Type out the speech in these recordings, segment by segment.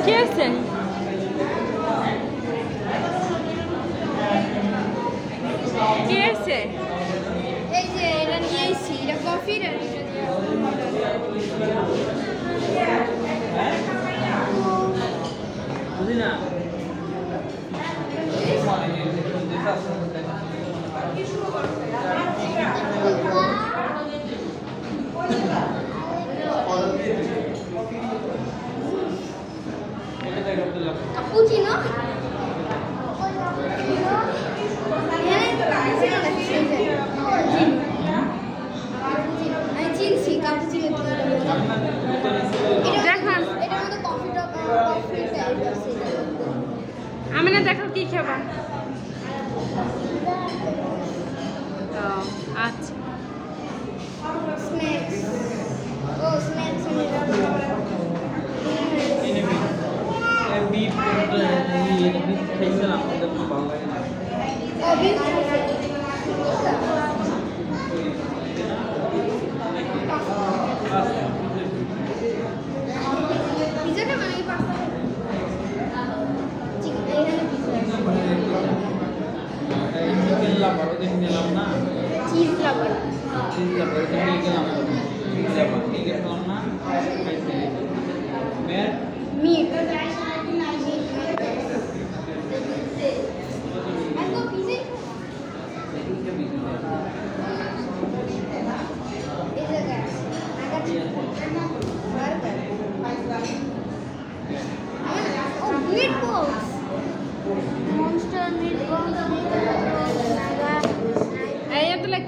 কি আছে? কি আছে? এই যে এটা নিয়েছি, এটা কফি রে। বুঝি না cappuccino? আমি না দেখো কি খাবা। আচ্ছা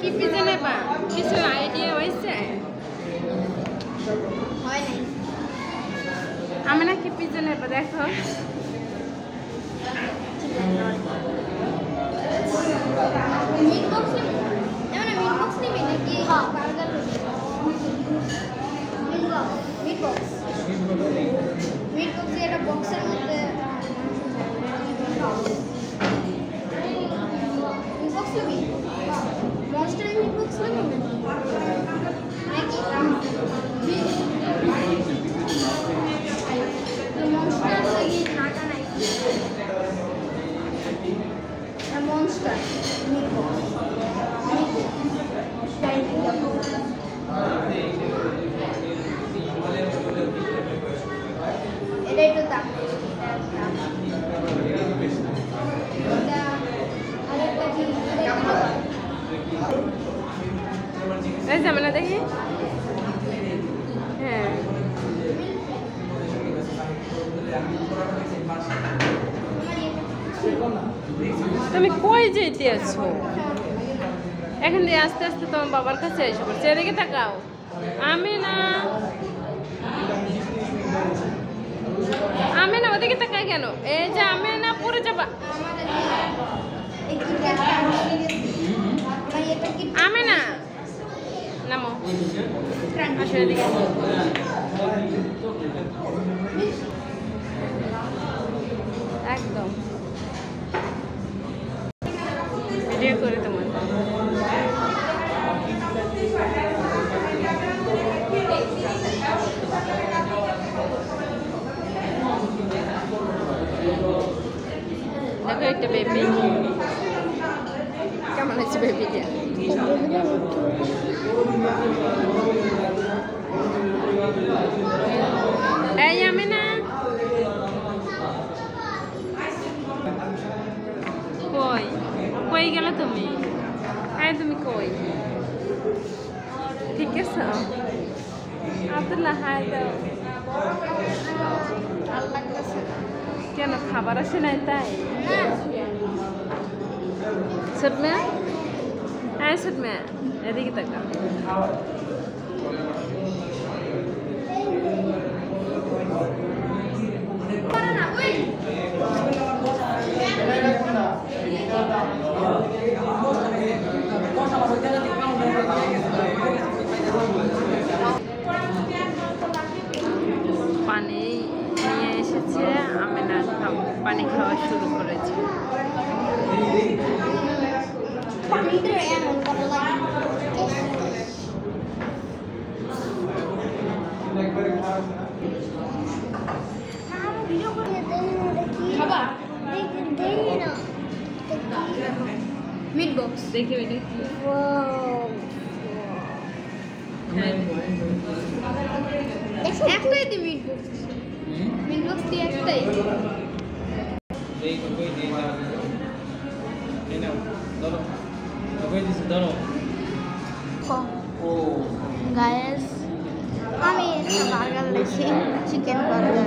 কি পিজা নেবা? কিছু আইডিয়া হয়েছে? আমি না কি পিজা নেবা দেখো। Monster meatbox lagi. Monster lagi naga naik. Monster meatbox. Ini itu tak. যাবে না দেখি। হ্যাঁ তুমি কই যেতে আছো? এখান দিয়ে আস্তে আস্তে তোমার বাবার কাছে এসে পড়ছে। এদিকে তাকাও। আমি না ওদিকে তাকাই কেন? এই যে আমি না পড়ে যাবা। আমি না নামো আসো এদিকে। একদম ভিডিও করে তোমার দেখো একটা বেবি কেমন আছে বেবিটা। এই আমি না কই কই গেল তুমি? হ্যাঁ তুমি কই? ঠিক আছে আব্দুল্লাহ হাই দাও। কেন খাবার আসে নাই তাই? সদমা হ্যাঁ সদমা এদিকে তাকা। পানি নিয়ে এসেছে, আমি না পানি খাওয়া শুরু করেছি। Meat box. দেখি এটা কি? একটাই দি মিট বক্স। মিট বক্স দিয়ে একটাই। গাইস আমি একটা বার্গার লেছি, চিকেন বার্গার।